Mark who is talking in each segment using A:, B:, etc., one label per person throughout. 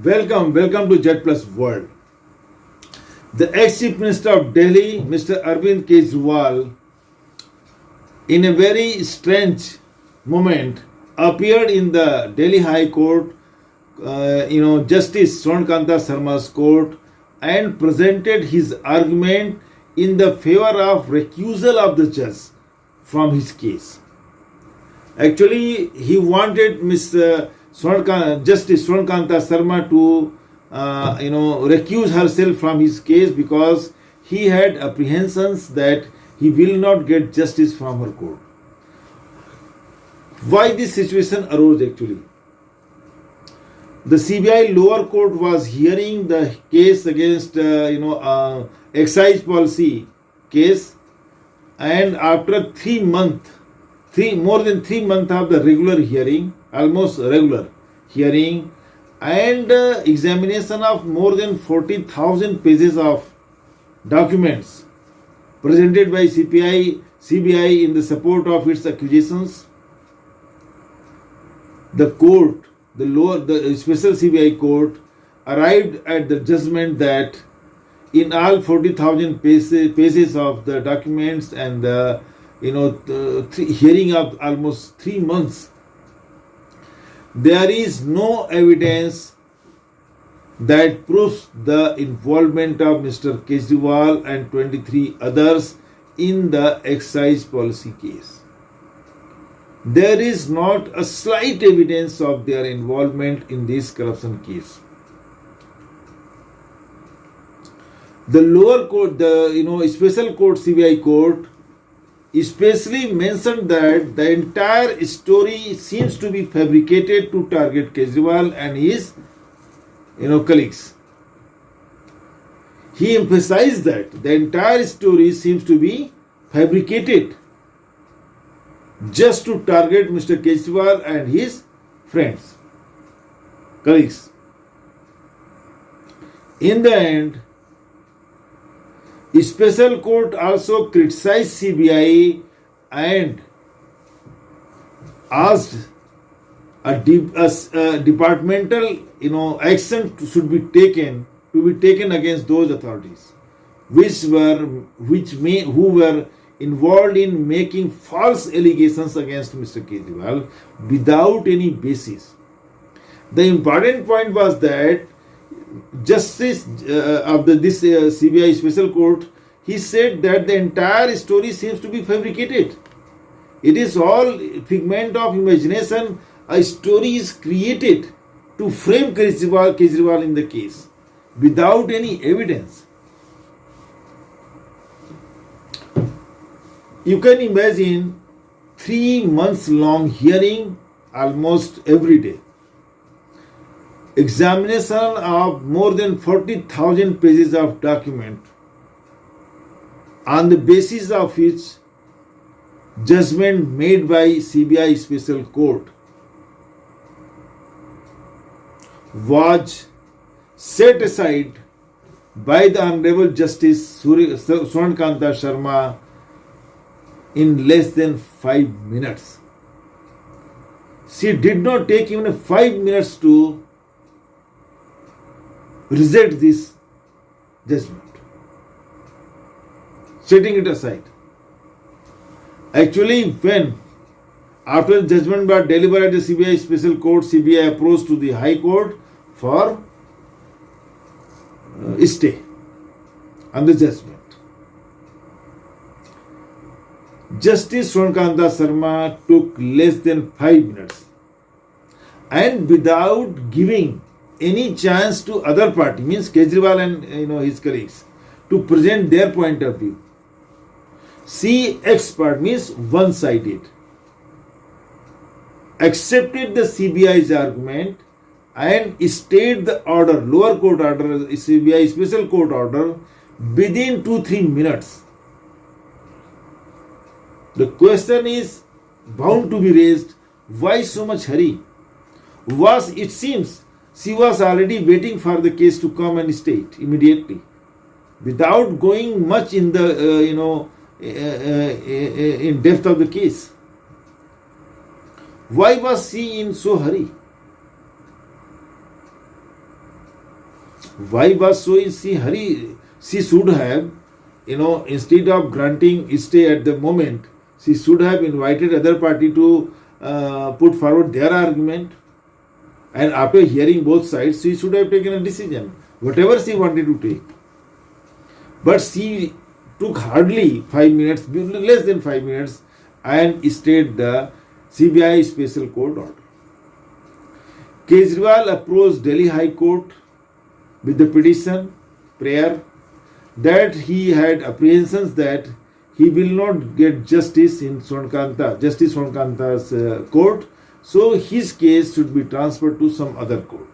A: Welcome to Jet Plus World. The ex-Chief Minister of Delhi, Mr. Arvind Kejriwal, in a very strange moment, appeared in the Delhi High Court, Justice Swarnakanta Sharma's court, and presented his argument in the favor of recusal of the judge from his case. Actually, he wanted Justice Swarnakanta Sharma to, recuse herself from his case because he had apprehensions that he will not get justice from her court. Why this situation arose actually? The CBI lower court was hearing the case against, excise policy case, and after more than 3 months of the regular hearing, almost regular hearing, and examination of more than 40,000 pages of documents presented by CBI in the support of its accusations, the special CBI court arrived at the judgment that in all 40,000 pages of the documents and the hearing of almost 3 months, there is no evidence that proves the involvement of Mr. Kejriwal and 23 others in the excise policy case. There is not a slight evidence of their involvement in this corruption case. The lower court, special court, CBI court, especially mentioned that the entire story seems to be fabricated to target Kejriwal and his colleagues. He emphasized that the entire story seems to be fabricated just to target Mr. Kejriwal and his friends, colleagues. In the end, the special court also criticized CBI and asked a departmental action should be taken against those authorities who were involved in making false allegations against Mr. Kejriwal without any basis. The important point was that Justice of this CBI special court, he said that the entire story seems to be fabricated. It is all figment of imagination. A story is created to frame Kejriwal in the case without any evidence. You can imagine 3 months long hearing almost every day. Examination of more than 40,000 pages of document, on the basis of which judgment made by CBI special court was set aside by the Honorable Justice Swarnakanta Sharma in less than 5 minutes. She did not take even 5 minutes to reject this judgment, setting it aside. Actually, when after the judgment was delivered at the CBI special court, CBI approached to the High Court for stay on the judgment. Justice Swarnakanta Sharma took less than 5 minutes, and without giving any chance to other party, means Kejriwal and his colleagues, to present their point of view. She expert means one-sided, accepted the CBI's argument and stayed the order, lower court order, CBI special court order, within 2-3 minutes. The question is bound to be raised, why so much hurry? It seems she was already waiting for the case to come and state immediately, without going much in the in depth of the case. Why was she in so hurry? Why was so in she hurry? She should have, instead of granting stay at the moment, she should have invited other party to put forward their argument. And after hearing both sides, she should have taken a decision, whatever she wanted to take. But she took hardly 5 minutes, less than 5 minutes, and stayed the CBI Special Court order. Kejriwal approached Delhi High Court with the petition, prayer, that he had apprehensions that he will not get justice in Justice Swarnakanta's court, so his case should be transferred to some other court.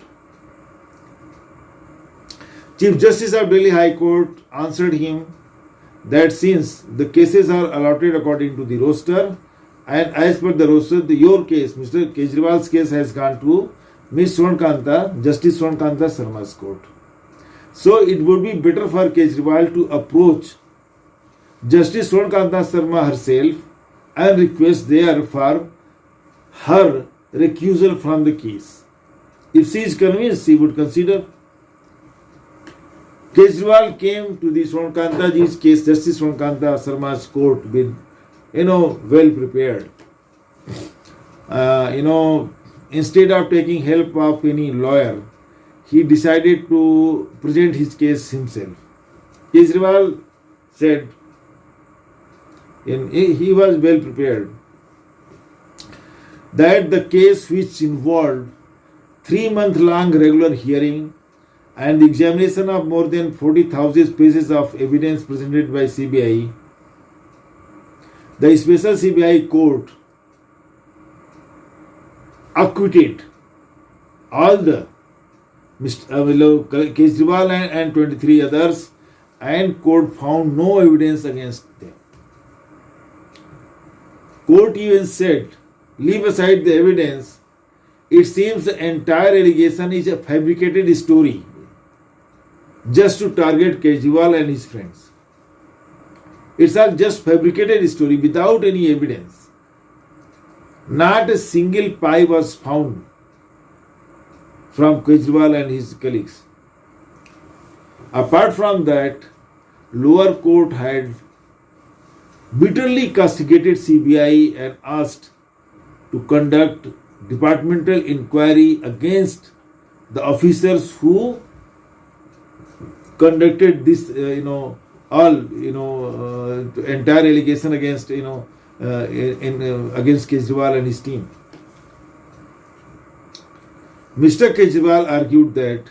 A: Chief Justice of Delhi High Court answered him that since the cases are allotted according to the roster, and as per the roster, your case, Mr. Kejriwal's case, has gone to Ms. Justice Swarnakanta Sharma's court. So it would be better for Kejriwal to approach Justice Swarnakanta Sharma herself and request there for her recusal from the case. If she is convinced, she would consider. Kejriwal came to the Swarnakantaji's case, Justice Swarnakanta Sharma's court, with, well prepared. Instead of taking help of any lawyer, he decided to present his case himself. Kejriwal said, he was well prepared, that the case, which involved 3-month-long regular hearing and the examination of more than 40,000 pages of evidence presented by CBI, the special CBI court acquitted all the Kejriwal and 23 others, and court found no evidence against them. Court even said, leave aside the evidence, it seems the entire allegation is a fabricated story just to target Kejriwal and his friends. It's all just fabricated story without any evidence. Not a single pie was found from Kejriwal and his colleagues. Apart from that, lower court had bitterly castigated CBI and asked to conduct departmental inquiry against the officers who conducted this, entire allegation against, against Kejriwal and his team. Mr. Kejriwal argued that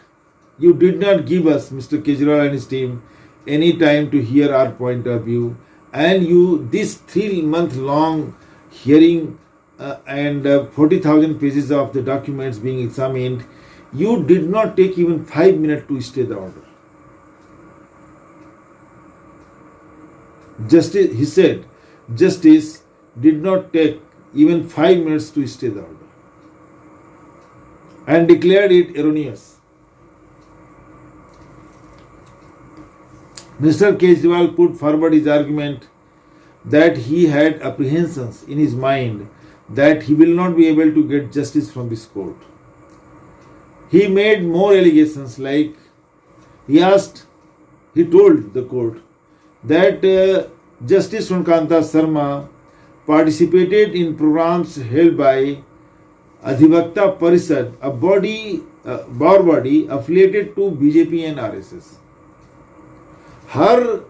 A: you did not give us, Mr. Kejriwal and his team, any time to hear our point of view, and this 3-month-long hearing and 40,000 pages of the documents being examined, you did not take even 5 minutes to stay the order. He said, justice did not take even 5 minutes to stay the order and declared it erroneous. Mr. Kejriwal put forward his argument that he had apprehensions in his mind that he will not be able to get justice from this court. He made more allegations, like he told the court that Justice Swarnakanta Sharma participated in programs held by Adhivakta Parishad, a bar body affiliated to BJP and RSS. Her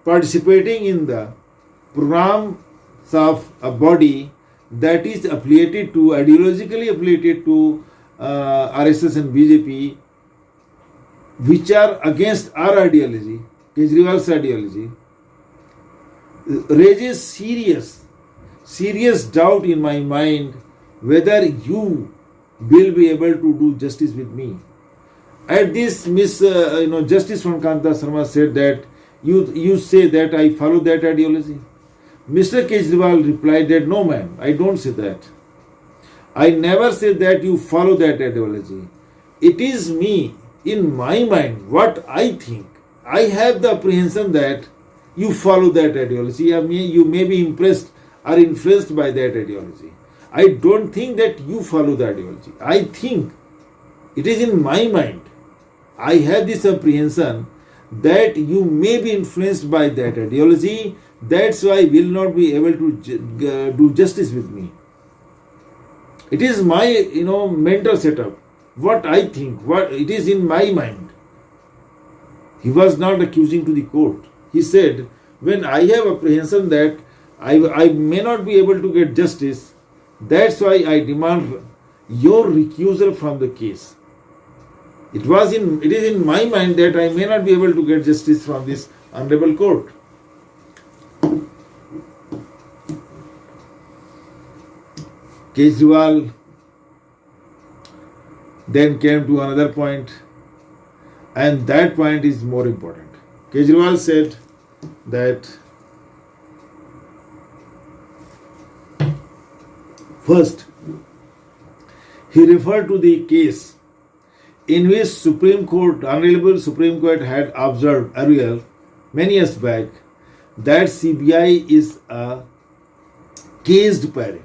A: participating in the programs of a body that is ideologically affiliated to RSS and BJP, which are against our ideology, Kejriwal's ideology, raises serious doubt in my mind whether you will be able to do justice with me. At this, Justice Swarnakanta Sharma said that you say that I follow that ideology. Mr. Kejriwal replied that no, ma'am, I don't say that. I never said that you follow that ideology. It is me, in my mind, what I think. I have the apprehension that you follow that ideology. You may be impressed or influenced by that ideology. I don't think that you follow the ideology. I think it is in my mind. I have this apprehension that you may be influenced by that ideology. That's why will not be able to do justice with me. It is my mental setup. What I think, what it is in my mind. He was not accusing to the court. He said, when I have apprehension that I may not be able to get justice, that's why I demand your recusal from the case. It is in my mind that I may not be able to get justice from this honorable court. Kejriwal then came to another point, and that point is more important. Kejriwal said that first, he referred to the case in which Honorable Supreme Court had observed earlier, many years back, that CBI is a caged parrot.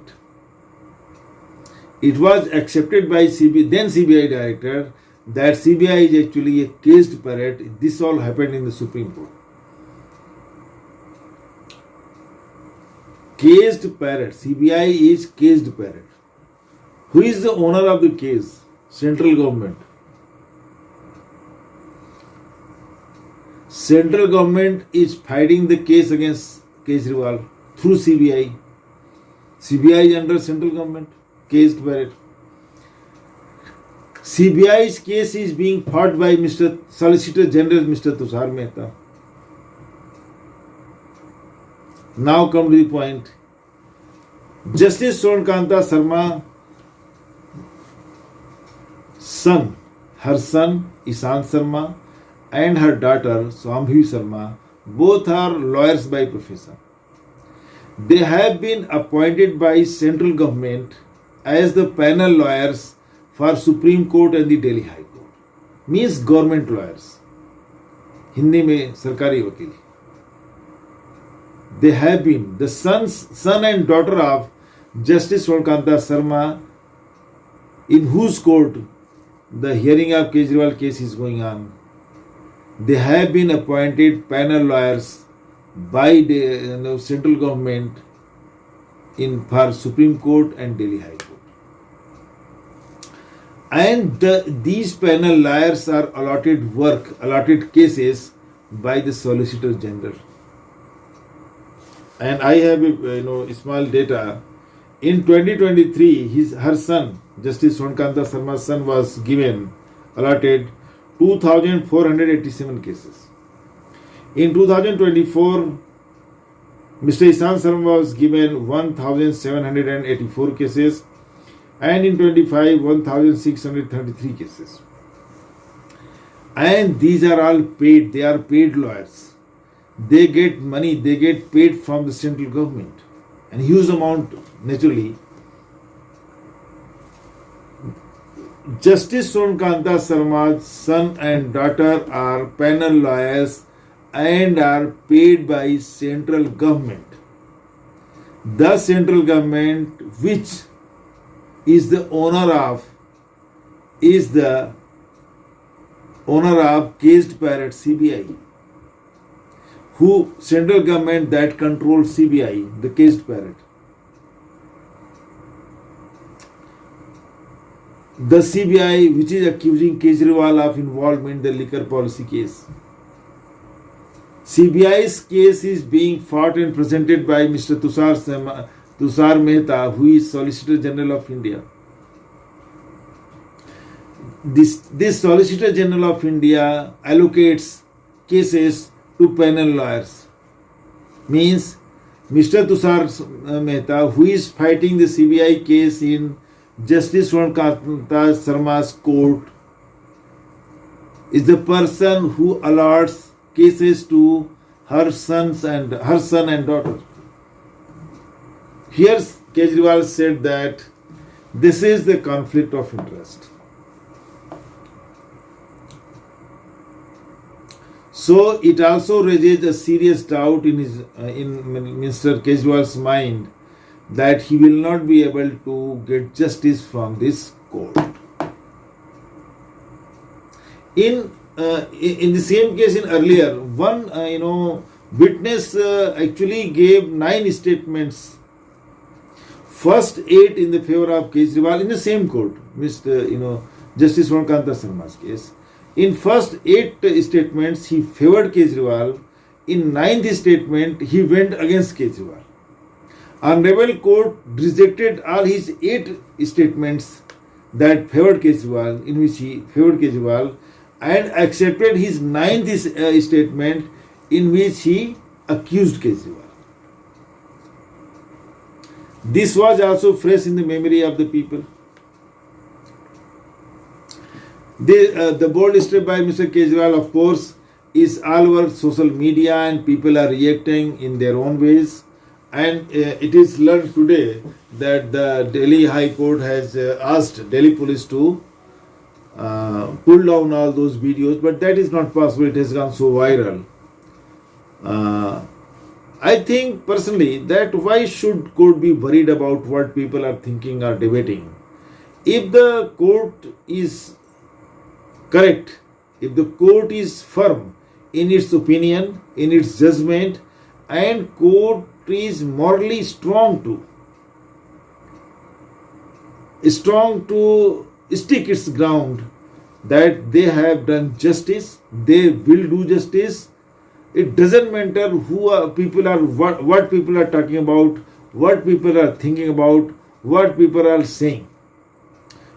A: It was accepted by then CBI director that CBI is actually a caged parrot. This all happened in the Supreme Court. Caged parrot. CBI is caged parrot. Who is the owner of the case? Central government. Central government is fighting the case against Kejriwal through CBI. CBI is under central government. Caged parrot. CBI's case is being fought by Mr. Solicitor General Mr. Tushar Mehta. Now come to the point. Justice Swarnakanta Sarma her son Ishan Sharma and her daughter Swambhi Sharma, both are lawyers by profession. They have been appointed by central government as the panel lawyers for Supreme Court and the Delhi High Court. Means government lawyers. Hindi में सरकारी वकील. They have been the son and daughter of Justice Swarnakanta Sarma, in whose court the hearing of Kejriwal case is going on. They have been appointed panel lawyers by the central government for Supreme Court and Delhi High Court. And these panel lawyers are allotted cases by the Solicitor General. And I have small data. In 2023, her son, Justice Swarnakanta Sarma's son, was allotted 2,487 cases. In 2024, Mr. Ishan Sharma was given 1,784 cases, and in 25, 1,633 cases. And these are all paid. They are paid lawyers. They get money. They get paid from the central government, and huge amount naturally. Justice Swarnakanta Sarma's son and daughter are panel lawyers and are paid by central government. The central government, which is the owner of caged parrot CBI. Who central government that controls CBI, the caged parrot. The CBI, which is accusing Kejriwal of involvement in the liquor policy case. CBI's case is being fought and presented by Mr. Tushar Mehta, who is Solicitor General of India. This Solicitor General of India allocates cases to panel lawyers. Means Mr. Tushar Mehta, who is fighting the CBI case in Justice Swarnakanta Sarma's court, is the person who allots cases to her son and daughter. Here Kejriwal said that this is the conflict of interest. So it also raises a serious doubt in Mr. Kejriwal's mind that he will not be able to get justice from this court. In in the same case in earlier, one witness actually gave 9 statements. First 8 in the favor of Kejriwal in the same court, Mr. Justice Ramakanta Sharma's case. In first 8 statements, he favored Kejriwal. In 9th statement, he went against Kejriwal. Honorable Court rejected all his 8 statements that favored Kejriwal, in which he favored Kejriwal, and accepted his 9th statement in which he accused Kejriwal. This was also fresh in the memory of the people. The bold step by Mr. Kejriwal, of course, is all over social media, and people are reacting in their own ways. And it is learned today that the Delhi High Court has asked Delhi police to pull down all those videos, but that is not possible. It has gone so viral. I think personally that why should court be worried about what people are thinking or debating? If the court is correct, if the court is firm in its opinion, in its judgment, and court is morally strong to stick its ground that they have done justice, they will do justice. It doesn't matter who people are, what people are talking about, what people are thinking about, what people are saying.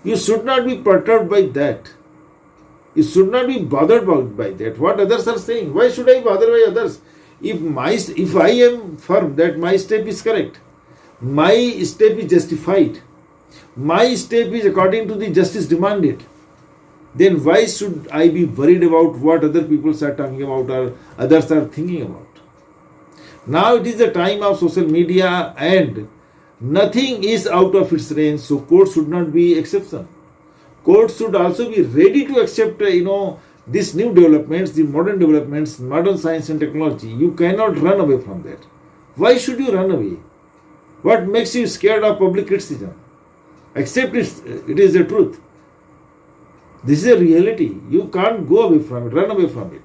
A: You should not be perturbed by that. You should not be bothered by that. What others are saying. Why should I bother by others? If I am firm that my step is correct, my step is justified, my step is according to the justice demanded, then why should I be worried about what other people are talking about or others are thinking about? Now it is the time of social media and nothing is out of its range, so court should not be exception. Court should also be ready to accept these new developments, the modern developments, modern science and technology. You cannot run away from that. Why should you run away? What makes you scared of public criticism? Accept it is the truth. This is a reality. You can't go away from it, run away from it.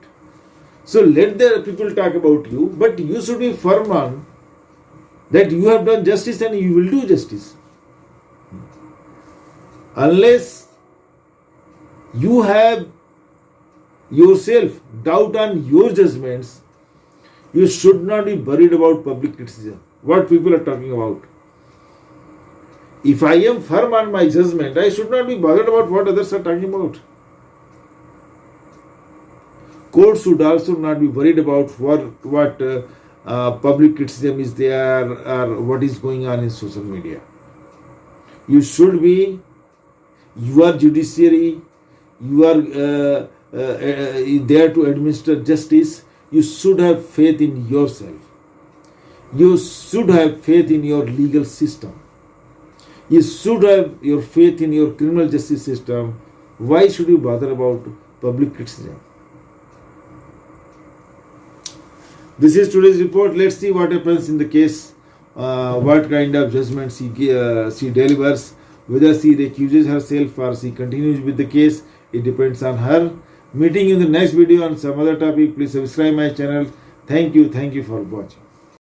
A: So let the people talk about you, but you should be firm on that you have done justice and you will do justice. Unless you have yourself doubt on your judgments, you should not be worried about public criticism, what people are talking about. If I am firm on my judgment, I should not be bothered about what others are talking about. Court should also not be worried about what public criticism is there or what is going on in social media. You should be, you are judiciary, you are there to administer justice. You should have faith in yourself. You should have faith in your legal system. You should have your faith in your criminal justice system. Why should you bother about public criticism? This is today's report. Let's see what happens in the case. What kind of judgment she delivers. Whether she recuses herself or she continues with the case, it depends on her. Meeting in the next video on some other topic. Please subscribe my channel. Thank you for watching.